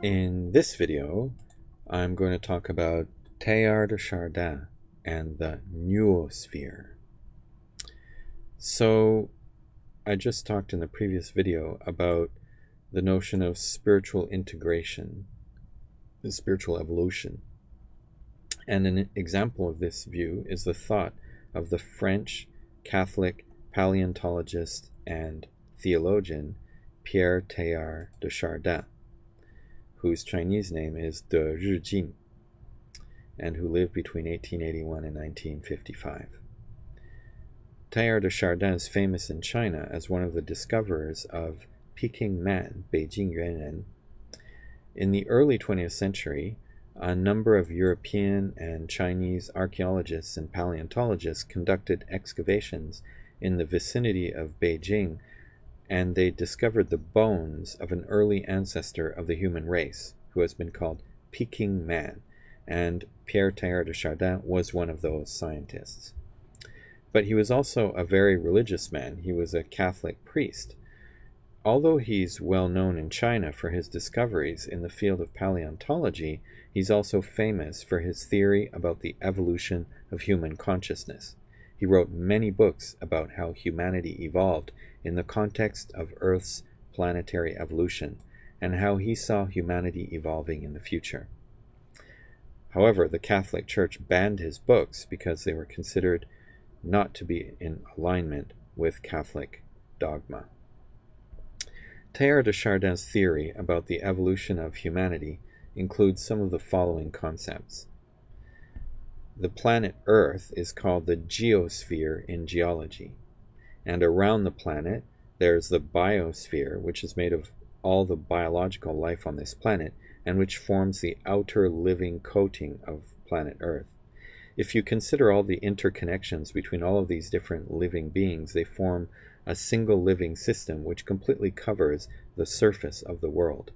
In this video, I'm going to talk about Teilhard de Chardin and the Noosphere. So, I just talked in the previous video about the notion of spiritual integration, the spiritual evolution. And an example of this view is the thought of the French Catholic paleontologist and theologian Pierre Teilhard de Chardin, whose Chinese name is De Rijin, and who lived between 1881 and 1955. Teilhard de Chardin is famous in China as one of the discoverers of Peking Man, Beijing Yuanren. In the early 20th century, a number of European and Chinese archaeologists and paleontologists conducted excavations in the vicinity of Beijing, and they discovered the bones of an early ancestor of the human race, who has been called Peking Man, and Pierre Teilhard de Chardin was one of those scientists. But he was also a very religious man. He was a Catholic priest. Although he's well known in China for his discoveries in the field of paleontology, he's also famous for his theory about the evolution of human consciousness. He wrote many books about how humanity evolved in the context of Earth's planetary evolution, and how he saw humanity evolving in the future. However, the Catholic Church banned his books because they were considered not to be in alignment with Catholic dogma. Teilhard de Chardin's theory about the evolution of humanity includes some of the following concepts. The planet Earth is called the geosphere in geology, and around the planet there's the biosphere, which is made of all the biological life on this planet and which forms the outer living coating of planet Earth. If you consider all the interconnections between all of these different living beings, they form a single living system which completely covers the surface of the world.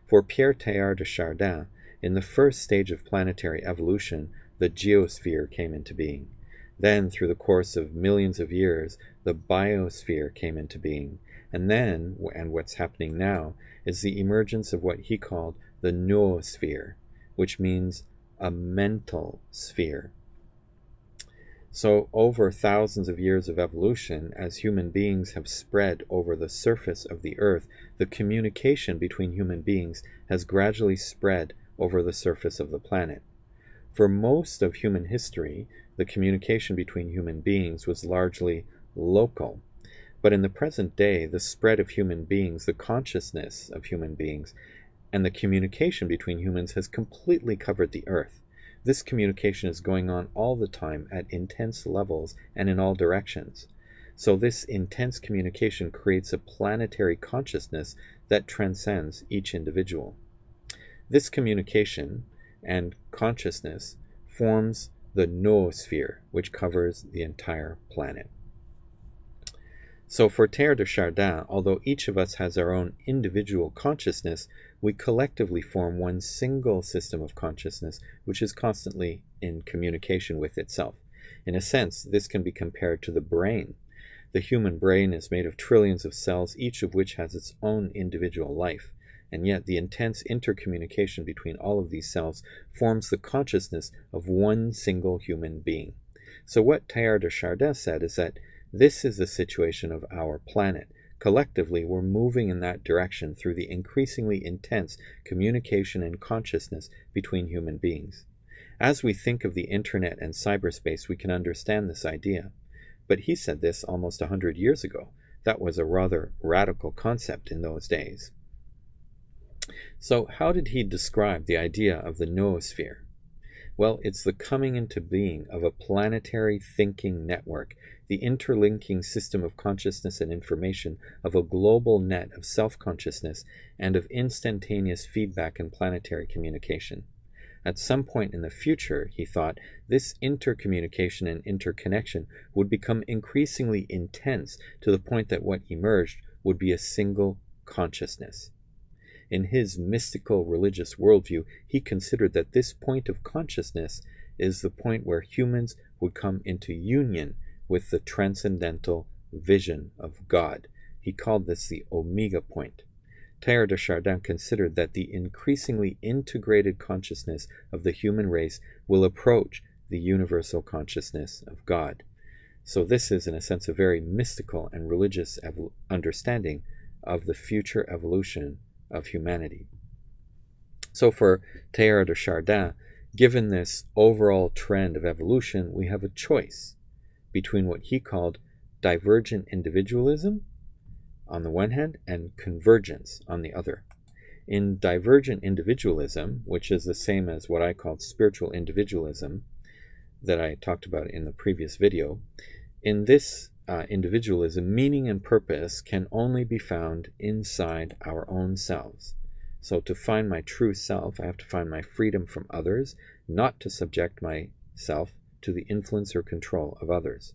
For Pierre Teilhard de Chardin, in the first stage of planetary evolution, the geosphere came into being. Then, through the course of millions of years, the biosphere came into being. And then, and what's happening now, is the emergence of what he called the Noosphere, which means a mental sphere. So over thousands of years of evolution, as human beings have spread over the surface of the Earth, the communication between human beings has gradually spread over the surface of the planet. For most of human history, the communication between human beings was largely local. But in the present day, the spread of human beings, the consciousness of human beings, and the communication between humans has completely covered the Earth. This communication is going on all the time at intense levels and in all directions. So this intense communication creates a planetary consciousness that transcends each individual. This communication and consciousness forms the noosphere, which covers the entire planet. So for Teilhard de Chardin, although each of us has our own individual consciousness, we collectively form one single system of consciousness which is constantly in communication with itself. In a sense, this can be compared to the brain. The human brain is made of trillions of cells, each of which has its own individual life, and yet the intense intercommunication between all of these cells forms the consciousness of one single human being. So what Teilhard de Chardin said is that this is the situation of our planet. Collectively, we're moving in that direction through the increasingly intense communication and consciousness between human beings. As we think of the internet and cyberspace, we can understand this idea. But he said this almost 100 years ago. That was a rather radical concept in those days. So how did he describe the idea of the noosphere? Well, it's the coming into being of a planetary thinking network, the interlinking system of consciousness and information of a global net of self-consciousness and of instantaneous feedback and planetary communication. At some point in the future, he thought, this intercommunication and interconnection would become increasingly intense to the point that what emerged would be a single consciousness. In his mystical religious worldview, he considered that this point of consciousness is the point where humans would come into union with the transcendental vision of God. He called this the Omega point. Teilhard de Chardin considered that the increasingly integrated consciousness of the human race will approach the universal consciousness of God. So this is, in a sense, a very mystical and religious understanding of the future evolution of humanity. So for Teilhard de Chardin, given this overall trend of evolution, we have a choice between what he called divergent individualism on the one hand and convergence on the other. In divergent individualism, which is the same as what I called spiritual individualism that I talked about in the previous video, in this individualism, meaning and purpose can only be found inside our own selves. So to find my true self, I have to find my freedom from others, not to subject myself to the influence or control of others.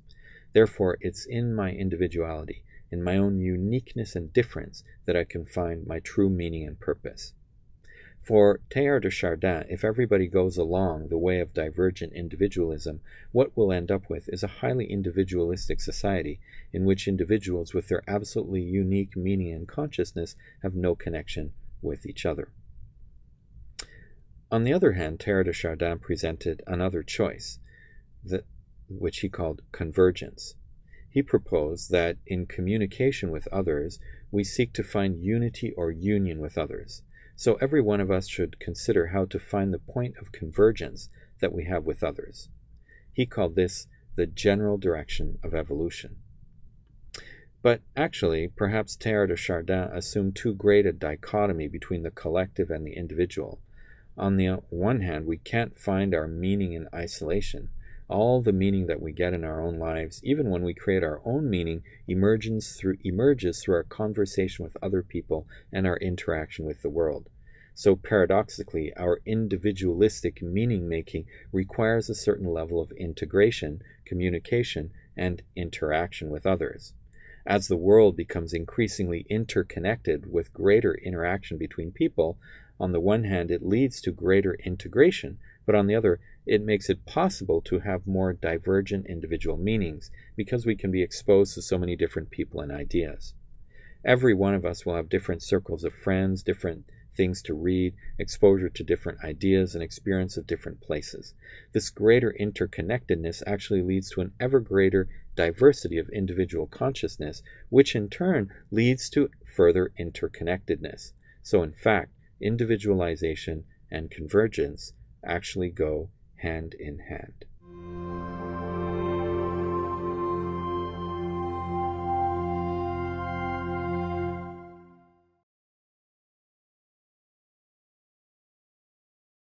Therefore, it's in my individuality, in my own uniqueness and difference, that I can find my true meaning and purpose. For Teilhard de Chardin, if everybody goes along the way of divergent individualism, what we'll end up with is a highly individualistic society in which individuals with their absolutely unique meaning and consciousness have no connection with each other. On the other hand, Teilhard de Chardin presented another choice, which he called convergence. He proposed that in communication with others, we seek to find unity or union with others. So every one of us should consider how to find the point of convergence that we have with others. He called this the general direction of evolution. But actually, perhaps Teilhard de Chardin assumed too great a dichotomy between the collective and the individual. On the one hand, we can't find our meaning in isolation. All the meaning that we get in our own lives, even when we create our own meaning, emerges through our conversation with other people and our interaction with the world. So paradoxically, our individualistic meaning-making requires a certain level of integration, communication, and interaction with others. As the world becomes increasingly interconnected with greater interaction between people, on the one hand, it leads to greater integration, but on the other, it makes it possible to have more divergent individual meanings because we can be exposed to so many different people and ideas. Every one of us will have different circles of friends, different things to read, exposure to different ideas, and experience of different places. This greater interconnectedness actually leads to an ever greater diversity of individual consciousness, which in turn leads to further interconnectedness. So in fact, individualization and convergence actually go hand in hand.